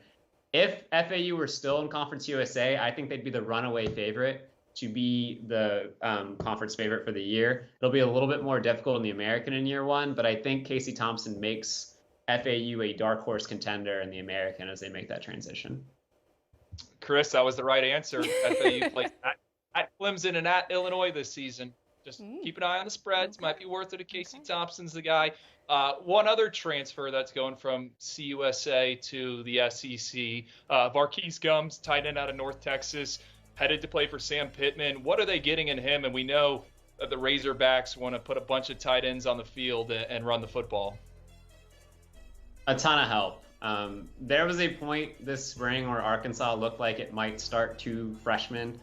If FAU were still in Conference USA, I think they'd be the runaway favorite to be the conference favorite for the year. It'll be a little bit more difficult in the American in year one, but I think Casey Thompson makes FAU a dark horse contender in the American as they make that transition.
Chris, that was the right answer. FAU plays at Clemson and at Illinois this season. Just keep an eye on the spreads. Might be worth it if Casey Thompson's the guy. One other transfer that's going from CUSA to the SEC, Varquise Gums, tight end out of North Texas, headed to play for Sam Pittman. What are they getting in him? And we know that the Razorbacks want to put a bunch of tight ends on the field and run the football.
A ton of help. There was a point this spring where Arkansas looked like it might start 2 freshmen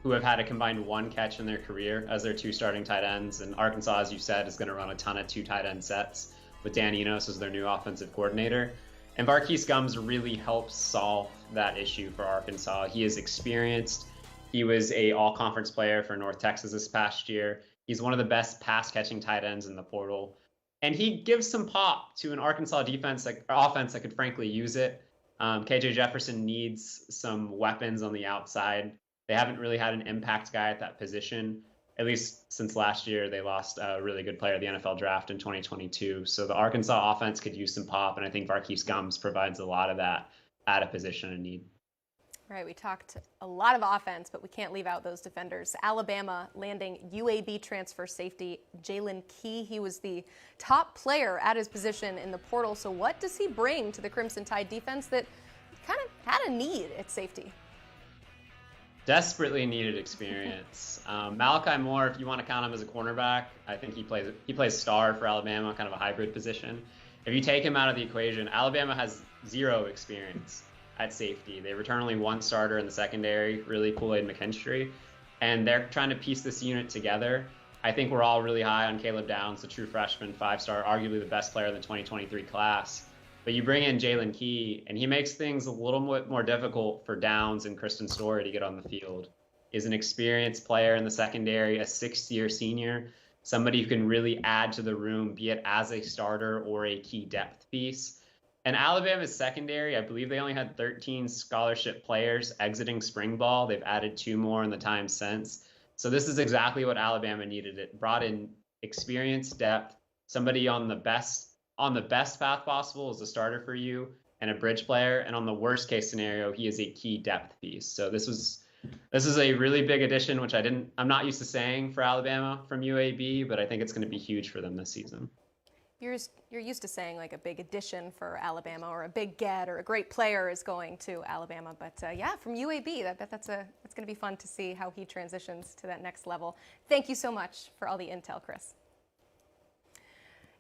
who have had a combined 1 catch in their career as their 2 starting tight ends. And Arkansas, as you said, is going to run a ton of 2 tight end sets with Dan Enos as their new offensive coordinator. And Varquise Gums really helps solve that issue for Arkansas. He is experienced. He was a all-conference player for North Texas this past year. He's one of the best pass-catching tight ends in the portal. And he gives some pop to an Arkansas offense that could frankly use it. KJ Jefferson needs some weapons on the outside. They haven't really had an impact guy at that position, at least since last year. They lost a really good player at the NFL draft in 2022. So the Arkansas offense could use some pop, and I think Varquise Gums provides a lot of that at a position of need.
Right, we talked a lot of offense, but we can't leave out those defenders. Alabama landing UAB transfer safety Jalen Key. He was the top player at his position in the portal. So what does he bring to the Crimson Tide defense that kind of had a need at safety?
Desperately needed experience. Malachi Moore, if you want to count him as a cornerback, I think he plays star for Alabama, kind of a hybrid position. If you take him out of the equation, Alabama has 0 experience at safety. They return only 1 starter in the secondary, really Kool-Aid McKinstry, and they're trying to piece this unit together. I think we're all really high on Caleb Downs, the true freshman, 5-star, arguably the best player in the 2023 class. But you bring in Jalen Key, and he makes things a little bit more difficult for Downs and Kristen Story to get on the field. He's an experienced player in the secondary, a 6th-year senior, somebody who can really add to the room, be it as a starter or a key depth piece. And Alabama's secondary, I believe they only had 13 scholarship players exiting spring ball. They've added 2 more in the time since. So this is exactly what Alabama needed. It brought in experience, depth, somebody on the best path possible as a starter for you, and a bridge player. And on the worst case scenario, he is a key depth piece. So this is a really big addition, which I'm not used to saying for Alabama from UAB, but I think it's going to be huge for them this season.
You're used to saying like a big addition for Alabama or a big get or a great player is going to Alabama, but yeah, from UAB, that's going to be fun to see how he transitions to that next level. Thank you so much for all the intel, Chris.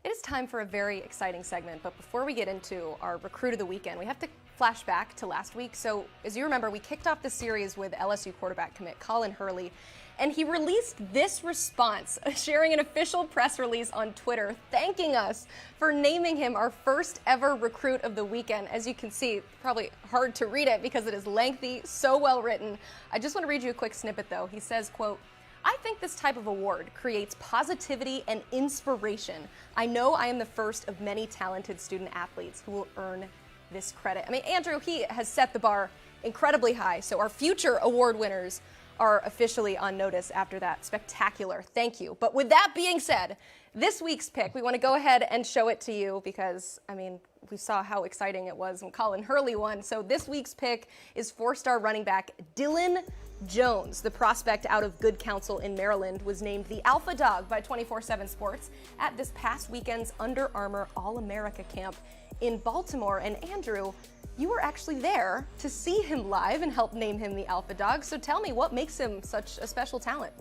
It is time for a very exciting segment, but before we get into our Recruit of the Weekend, we have to flashback to last week. So as you remember, we kicked off the series with LSU quarterback commit Colin Hurley, and he released this response, sharing an official press release on Twitter, thanking us for naming him our first ever recruit of the weekend. As you can see, probably hard to read it because it is lengthy, so well written. I just want to read you a quick snippet though. He says, quote, "I think this type of award creates positivity and inspiration. I know I am the first of many talented student athletes who will earn this credit." I mean, Andrew, he has set the bar incredibly high, so our future award winners are officially on notice after that spectacular thank you. But with that being said, this week's pick, we want to go ahead and show it to you because, I mean, we saw how exciting it was when Colin Hurley won. So this week's pick is 4-star running back Dylan Jones. The prospect out of Good Counsel in Maryland was named the Alpha Dog by 24/7 Sports at this past weekend's Under Armour All-America camp in Baltimore. And Andrew, you were actually there to see him live and help name him the Alpha Dog. So tell me, what makes him such a special talent?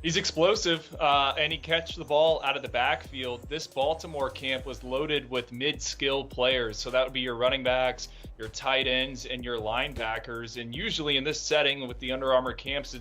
He's explosive, and he catches the ball out of the backfield. This Baltimore camp was loaded with mid-skill players, so that would be your running backs, your tight ends, and your linebackers. And usually in this setting with the Under Armour camps,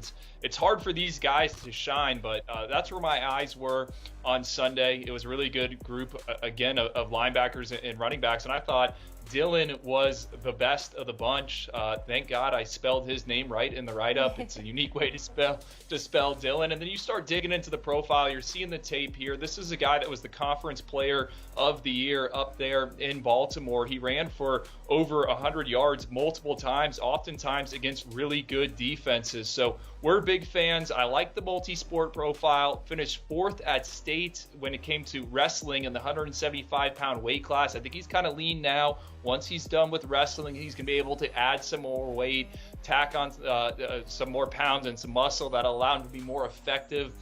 it's hard for these guys to shine, but that's where my eyes were on Sunday. It was a really good group, again, of linebackers and running backs, and I thought Dylan was the best of the bunch. Thank God I spelled his name right in the write-up. It's a unique way to spell Dylan. And then you start digging into the profile. You're seeing the tape here. This is a guy that was the conference player of the year up there in Baltimore. He ran for over 100 yards multiple times, oftentimes against really good defenses. So we're big fans. I like the multi-sport profile. Finished 4th at state when it came to wrestling in the 175-pound weight class. I think he's kind of lean now. Once he's done with wrestling, he's going to be able to add some more weight, tack on some more pounds and some muscle that'll allow him to be more effective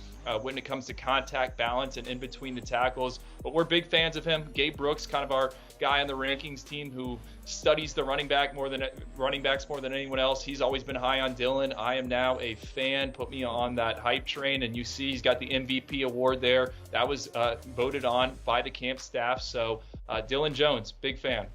when it comes to contact balance and in between the tackles. But we're big fans of him. Gabe Brooks, kind of our guy on the rankings team who studies the running backs more than anyone else. He's always been high on Dylan. I am now a fan. Put me on that hype train, and you see he's got the MVP award there. That was voted on by the camp staff. So Dylan Jones, big fan.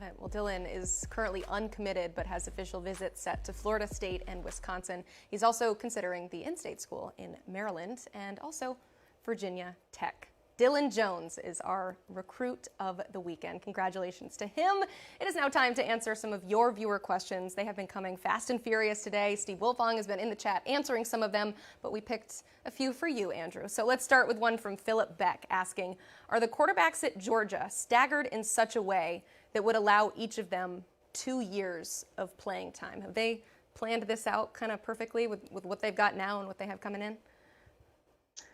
Love it. Well, Dylan is currently uncommitted but has official visits set to Florida State and Wisconsin. He's also considering the in-state school in Maryland and also Virginia Tech. Dylan Jones is our recruit of the weekend. Congratulations to him. It is now time to answer some of your viewer questions. They have been coming fast and furious today. Steve Wiltfong has been in the chat answering some of them, but we picked a few for you, Andrew. So let's start with one from Philip Beck asking, are the quarterbacks at Georgia staggered in such a way that would allow each of them 2 years of playing time? Have they planned this out kind of perfectly with what they've got now and what they have coming in?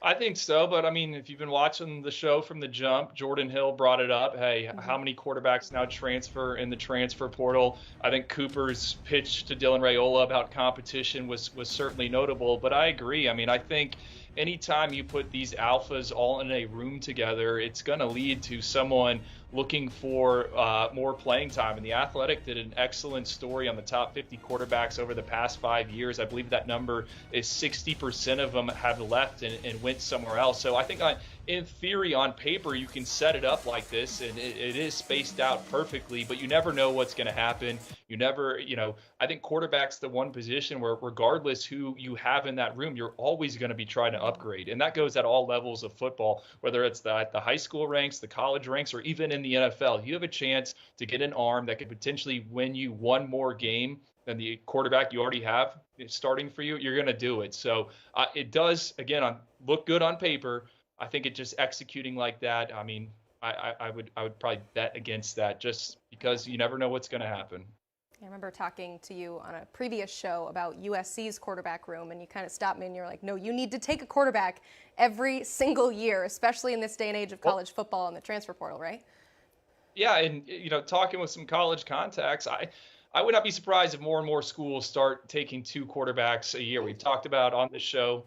I think so, but I mean, if you've been watching the show from the jump, Jordan Hill brought it up. Hey, how many quarterbacks now transfer in the transfer portal? I think Cooper's pitch to Dylan Raiola about competition was certainly notable, but I agree. I mean, I think anytime you put these alphas all in a room together, it's going to lead to someone looking for more playing time. And The Athletic did an excellent story on the top 50 quarterbacks over the past 5 years. I believe that number is 60% of them have left and went somewhere else. So I think in theory, on paper, you can set it up like this, and it is spaced out perfectly, but you never know what's going to happen. You never, I think quarterback's the one position where regardless who you have in that room, you're always going to be trying to upgrade. And that goes at all levels of football, whether it's at the high school ranks, the college ranks, or even in the NFL. You have a chance to get an arm that could potentially win you one more game than the quarterback you already have starting for you. You're going to do it. So it does, again, look good on paper. I think it just executing like that. I mean, I would probably bet against that just because you never know what's going to happen.
I remember talking to you on a previous show about USC's quarterback room, and you kind of stopped me and you're like, no, you need to take a quarterback every single year, especially in this day and age of college football and the transfer portal, right? Yeah,
and talking with some college contacts, I would not be surprised if more and more schools start taking 2 quarterbacks a year. We've talked about on the show,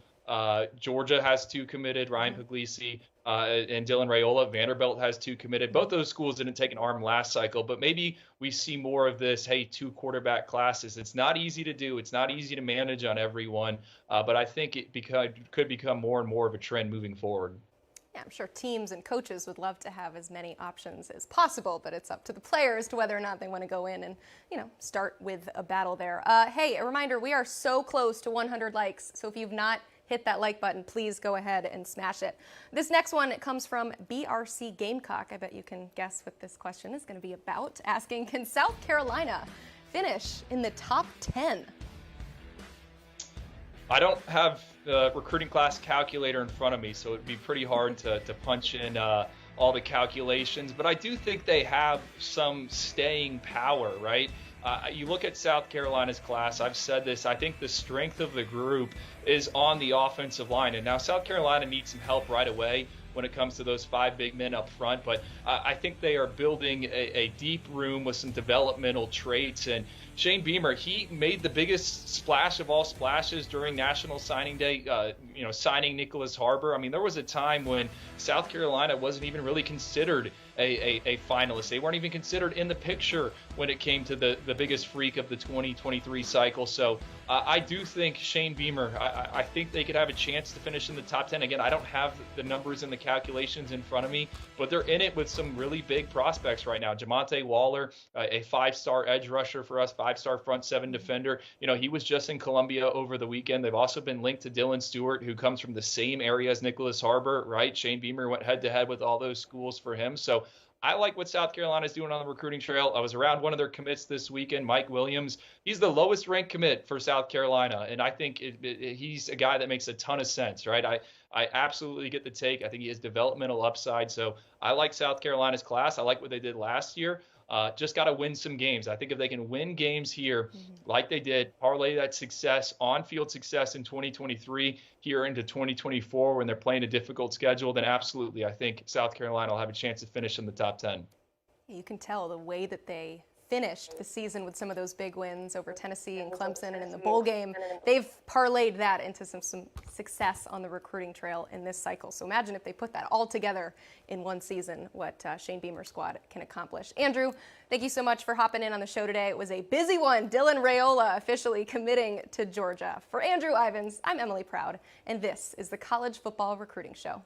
Georgia has 2 committed, Ryan Puglisi and Dylan Raiola. Vanderbilt has 2 committed. Both those schools didn't take an arm last cycle, but maybe we see more of this, 2 quarterback classes. It's not easy to do. It's not easy to manage on everyone, but I think it could become more and more of a trend moving forward.
Yeah, I'm sure teams and coaches would love to have as many options as possible, but it's up to the players to whether or not they want to go in and, start with a battle there. Hey, a reminder, we are so close to 100 likes, so if you've not hit that like button, please go ahead and smash it. This next one comes from BRC Gamecock. I bet you can guess what this question is going to be about. Asking, can South Carolina finish in the top 10?
I don't have the recruiting class calculator in front of me, so it'd be pretty hard to punch in all the calculations. But I do think they have some staying power, right? You look at South Carolina's class, I've said this, I think the strength of the group is on the offensive line. And now South Carolina needs some help right away when it comes to those 5 big men up front. But I think they are building a deep room with some developmental traits. And Shane Beamer, he made the biggest splash of all splashes during National Signing Day, signing Nicholas Harbor. I mean, there was a time when South Carolina wasn't even really considered a finalist. They weren't even considered in the picture when it came to the biggest freak of the 2023 cycle. So I do think Shane Beamer, I think they could have a chance to finish in the top 10. Again, I don't have the numbers and the calculations in front of me, but they're in it with some really big prospects right now. Jamonte Waller, a 5-star edge rusher for us, 5-star front 7 defender. He was just in Columbia over the weekend. They've also been linked to Dylan Stewart, who comes from the same area as Nicholas Harbor, right? Shane Beamer went head to head with all those schools for him. So I like what South Carolina is doing on the recruiting trail. I was around one of their commits this weekend, Mike Williams. He's the lowest ranked commit for South Carolina, and I think he's a guy that makes a ton of sense, right? I absolutely get the take. I think he has developmental upside. So I like South Carolina's class. I like what they did last year. Just got to win some games. I think if they can win games here, like they did, parlay that success, on-field success in 2023 here into 2024 when they're playing a difficult schedule, then absolutely, I think South Carolina will have a chance to finish in the top 10.
You can tell the way that they finished the season with some of those big wins over Tennessee and Clemson and in the bowl game. They've parlayed that into some success on the recruiting trail in this cycle. So imagine if they put that all together in one season, what Shane Beamer's squad can accomplish. Andrew, thank you so much for hopping in on the show today. It was a busy one. Dylan Raiola officially committing to Georgia. For Andrew Ivins, I'm Emily Proud, and this is the College Football Recruiting Show.